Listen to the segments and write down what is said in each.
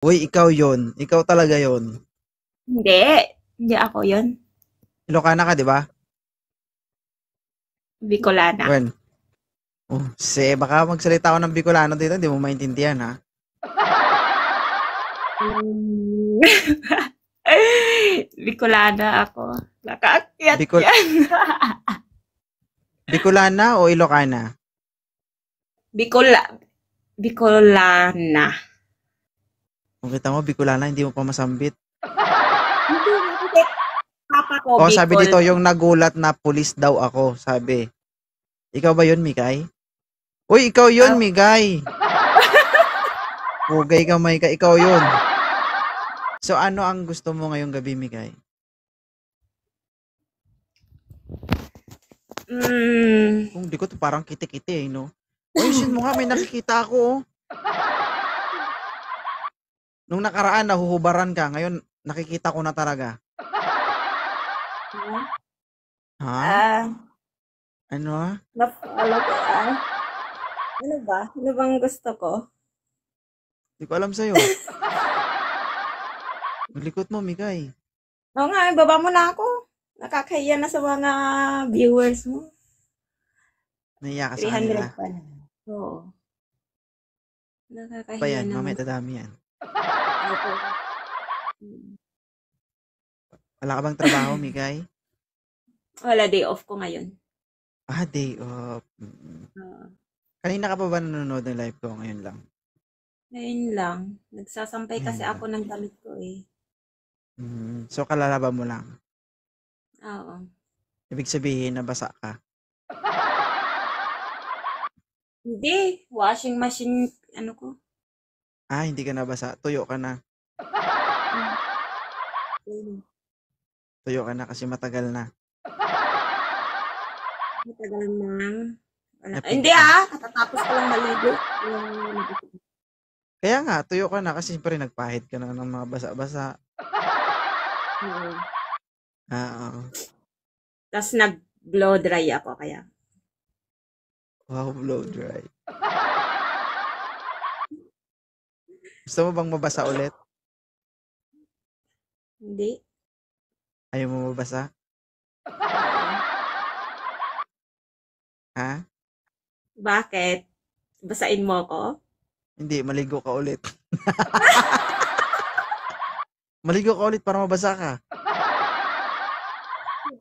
Uy, ikaw yon. Ikaw talaga yon. Hindi. Hindi ako yun. Ilocana ka, di ba? Bicolana. Well, baka magsalita ako ng Bicolano dito, hindi mo maintindihan, ha? Hmm. Bicolana ako. Nakaakyat Bicol yan. Bicolana o Ilocana? Bicola. Bicolana. Kung kita mo, Bicolana, hindi mo pa masambit. Hindi nga kasi papa ko O, sabi Bicol. dito, yung nagulat na pulis daw ako, sabi. Ikaw ba yun, Mikay? Uy, ikaw yun, Ah, Mikay! Pugay ka, Mikay. Ikaw yun. So, ano ang gusto mo ngayong gabi, Mikay? Kung di ko to parang kiti-kiti, no? Ayusin mo nga, may nakikita ako, oh. Nung nakaraan, nahuhubaran ka. Ngayon, nakikita ko na talaga. Ha? ah, Ano? na-follow ko Ano ba? Ano bang gusto ko? Hindi ko alam sa'yo. Malikot mo, Mikay. Oo nga, baba mo na ako. Nakakahiya na sa mga viewers mo. Nahiya ka sa kanila. 300 pa na. Oo. Pa Nakakahiya yan, naman. mamaya dadami yan. Opo. Wala ka bang trabaho, Mikay? Wala, day off ko ngayon. Day off. Oo. Kanina ka pa ba nanonood ng live ko? Ngayon lang. Ngayon lang. Nagsasampay kasi Ngayon ako lang. ng damit ko eh. So, kalalaban mo lang. Oo. Ibig sabihin, nabasa ka. Hindi. Washing machine, ano ko. Hindi ka nabasa. Tuyo ka na. Tuyo ka na kasi matagal na. Matagal nang. Wala. Ay, Napig hindi ka. katatapos ko lang maligo. Kaya nga, tuyo ka na kasi siyempre nagpahid ka na ng mga basa-basa. Oo. Oo. Tapos nag-blow dry ako kaya. Wow, blow dry. Gusto mo bang mabasa ulit? Hindi. Ayaw mo mabasa? Ha? Bakit? Basain mo ako? Hindi, maligo ka ulit. Maligo ka ulit para mabasa ka.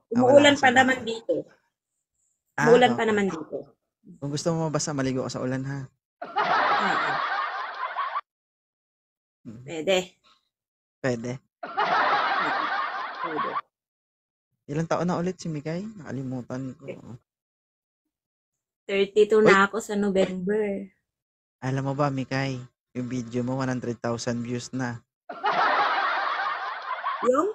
Wala Umuulan ka pa sa naman bagay. dito. Umuulan pa Okay. naman dito. Kung gusto mo mabasa, maligo ka sa ulan, ha? Oo. Pwede. Pwede. Oo. Pwede. Ilang taon na ulit si Mikay? Nakalimutan ko. 32 Uy, na ako sa November. alam mo ba, Mikay? Yung video mo, 100,000 views na. Yung?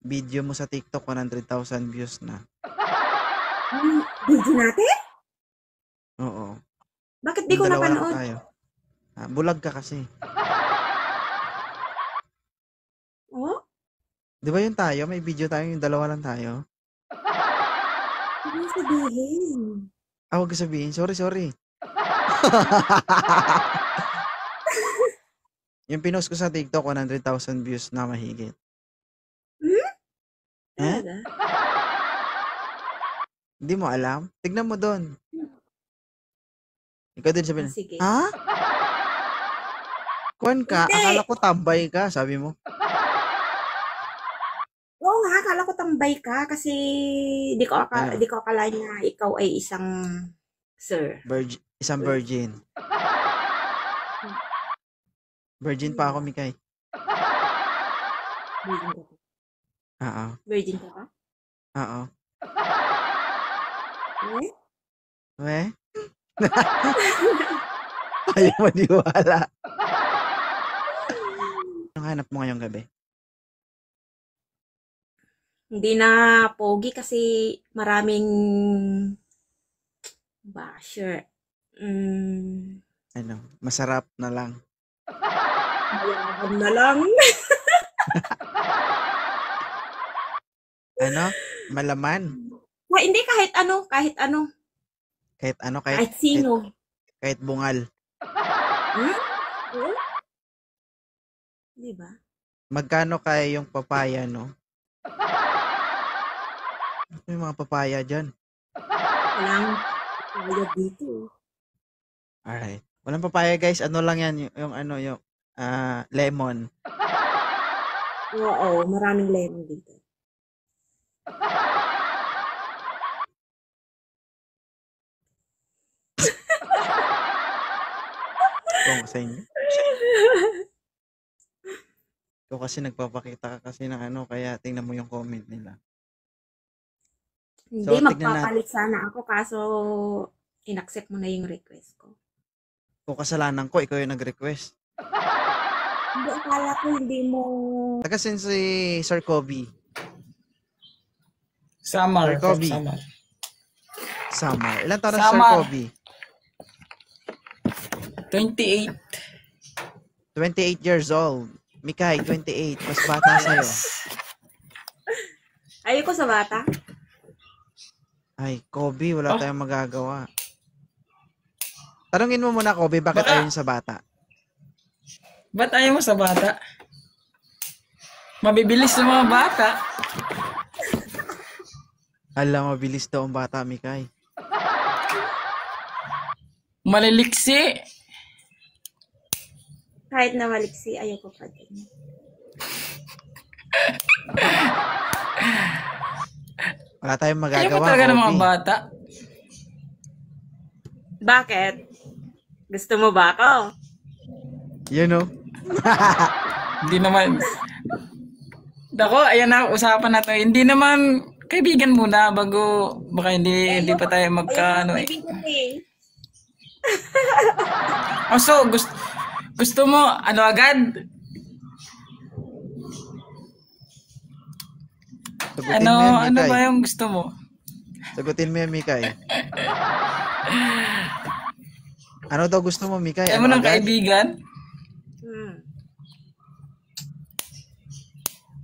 Video mo sa TikTok, 100,000 views na. Yung video natin? Oo. Bakit di Yung ko dalawa lang napanood? tayo. Bulag ka kasi. Oh? Di ba yung tayo? May video tayo, yung dalawa lang tayo. Ano sabihin? Huwag ko sabihin. Sorry. Yung pinost ko sa TikTok, 100,000 views na mahigit. Hmm? Eh? Talaga? Hindi mo alam? Tignan mo doon. Ikaw din sabi na, Sige. ha? Kuwan ka? Hindi. Akala ko tambay ka, sabi mo. Oo nga, akala ko tambay ka kasi Ano? di ko akalain na ikaw ay isang sir. Isang virgin. Virgin pa ako, Diba? Mikay. Virgin ka pa? Oo. Virgin ka pa? Oo. Eh? We? Ayaw maniwala. Anong hanap mo ngayong gabi? Hindi na pogi kasi maraming basher. Masarap na lang. Mayaman na lang. Malaman. Hindi kahit ano, kahit ano, Kahit kahit sino. kahit bungal. Hmm? Oo? Di ba? Magkano kaya yung papaya, no? Ano yung mga papaya dyan? Walang bayad dito. Alright. Walang papaya, guys. Ano lang yan? Yung lemon. Oo, maraming lemon dito. Kung sa inyo. Ikaw kasi nagpapakita ka kasi ng kaya tingnan mo yung comment nila. Hindi, So, tignan natin. magpapalit sana ako kaso inaccept mo na yung request ko. Kung kasalanan ko, ikaw yung nag-request. Hindi, akala ko hindi mo... Taga si Sir Kobe. Summer. Sir Kobe. Summer. Summer. Ilan taon na si Sir Summer. Kobe? 28. 28 years old. Mikay, 28. Mas bata sa'yo. Ayoko sa bata. Ay, Kobe, wala tayong magagawa. Tanungin mo muna, Kobe, bakit Baka- ayaw niyo sa bata? Ba't ayaw mo sa bata? Mabibilis sa mga bata. Alam, mabilis daw ang bata, Mikay. Maliliksi. Kahit na maliksi, ayoko pa din. Wala tayong Ayaw mo magagawa, talaga ng mga Kobe. bata. Bakit? Gusto mo ba ako? You know? Hindi naman. Dako, ayan na, usapan na to. Hindi naman, kaibigan muna bago, baka hindi pa tayo magka, eh. Kaibigan eh. Oh, so, gusto mo, agad? Sagutin mo yan, Ano Mikay. ba yung gusto mo? Sagutin mo yan, Mikay. Ano daw gusto mo, Mikay? Ayaw mo ng agad? kaibigan?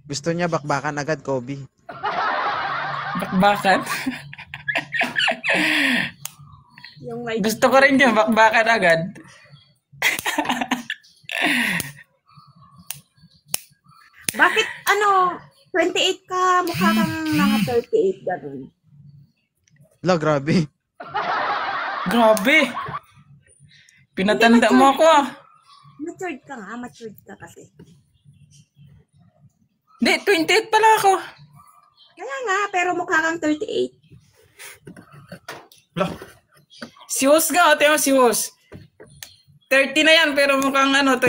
Gusto niya bakbakan agad, Kobe. Bakbakan? Yung may... Gusto ko rin yung bakbakan agad. Bakit 28 ka, mukha kang mga 38 ganun. La, grabe. Grabe. Pinatanda mo ako ah. Matured ka nga, matured ka kasi. Hindi, 28 pala ako. Kaya nga, pero mukha kang 38. Si Wos nga, ate mo si Wos. 30 na yan, pero mukhang 20.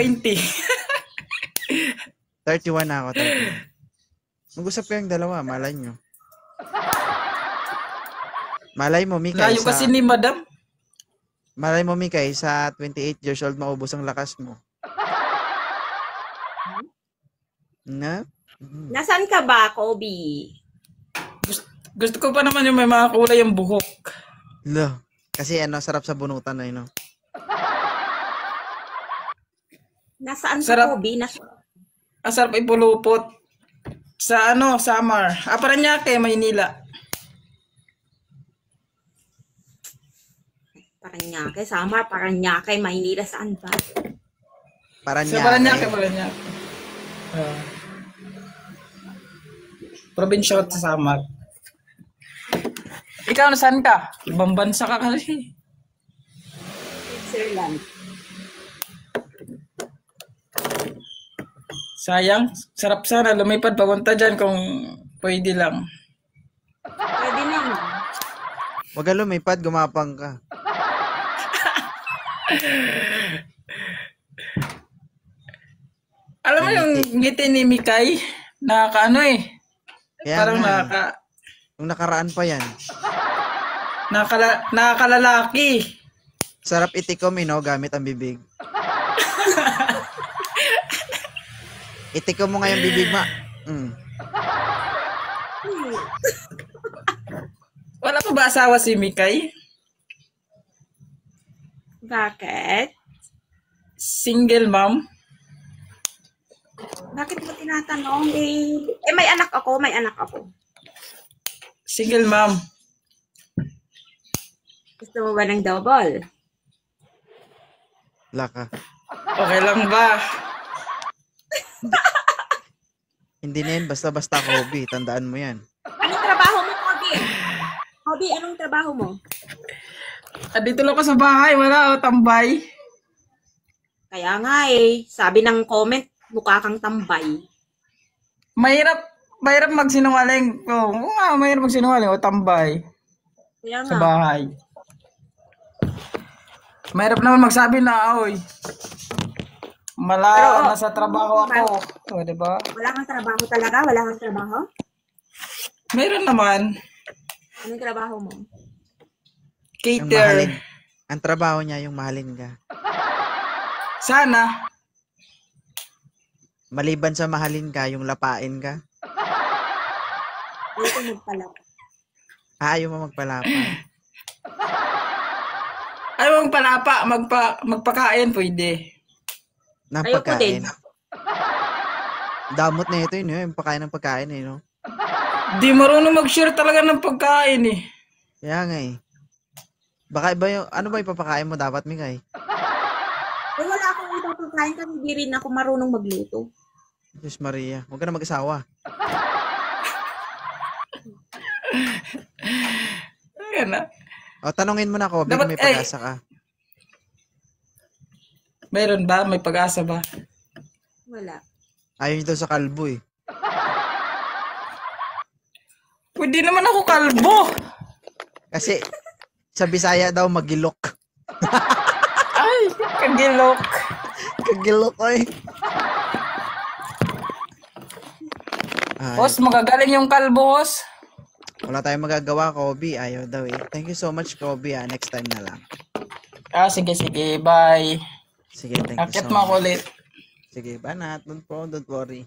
31 na ako, 31. Mag-usap kayong dalawa, malay nyo. Malay mo, Mikay, Layo kasi ni Madam. Malay mo, Mikay, sa 28 years old, maubos ang lakas mo. Na? Nasaan ka ba, Kobe? Gusto ko pa naman yung may mga kulay yung buhok. La. Kasi sarap sa bunutan na yun. Nasaan ka, Sarap. Kobe? Ang sarap ipulupot. Sa Samar. Paranaque, Maynila. Paranaque, Samar, Paranaque, Maynila, saan ba? Sa Paranaque. Probinsya ko sa Samar. Ikaw, nasaan ka? Ibang bansa ka kasi. Switzerland. Sayang. Sarap sana lumipad papunta dyan kung pwede lang. Pwede naman. Huwag ka lumipad, gumapang ka. Alam mo yung ngiti ni Mikay? Nakaka Kaya Parang nga, nung nakaraan pa yan. Nakakalalaki. Sarap itikom, gamit ang bibig. Itikom mo nga yung bibig, ma. Wala pa ba asawa si Mikay? Bakit? Single mom? Bakit mo tinatanong? May anak ako. Single mom. Gusto mo ba ng double? Laka. Okay lang ba? Hindi na yan basta-basta, Kobe. Tandaan mo yan. Anong trabaho mo, Kobe? Kobe, anong trabaho mo? Dito lang ako sa bahay, wala ako tambay. Kaya nga eh, sabi ng comment, mukha kang tambay. Mahirap magsinungaling. Oo nga, mahirap magsinungaling o tambay Kaya sa nga. bahay. Mahirap naman magsabi na, oy. Pero, Nasa trabaho ako. O, diba? Wala kang trabaho talaga? Wala kang trabaho? Meron naman. Anong trabaho mo? Yung Cater. mahalin. Ang trabaho niya, yung mahalin ka. Sana. Maliban sa mahalin ka, yung lapain ka. Dito magpalap. Ayaw mo magpalapay. Ayaw mong palapa, magpakain, pwede. Ng Ayoko din. pagkain. Damot na ito yun, yung pagkain ng pagkain eh, no? Di marunong mag-share talaga ng pagkain eh. Kaya nga eh. Baka iba yung, ano ba ipapakain mo dapat, Mikay? Eh, wala akong ipapakain kasi hindi rin ako marunong magluto. Diyos Maria, huwag ka na mag-asawa. Ayan na. O, tanongin mo na, Kobe, Dapat, kung may pag-asa ka. Mayroon ba? May pag-asa ba? Wala. Ayaw niyo daw sa kalbo eh. Pwede naman ako kalbo. Kasi, sa Bisaya daw, magilok. Ay, kagilok. Kagilok eh. Ay, Boss, magagaling yung kalbo, boss. wala tayong magagawa, Kobe. Ayaw daw eh. Thank you so much, Kobe. Next time na lang. Sige. Bye. Sige, thank you Akit so mo ako much. ulit. Sige, banat. Don't worry.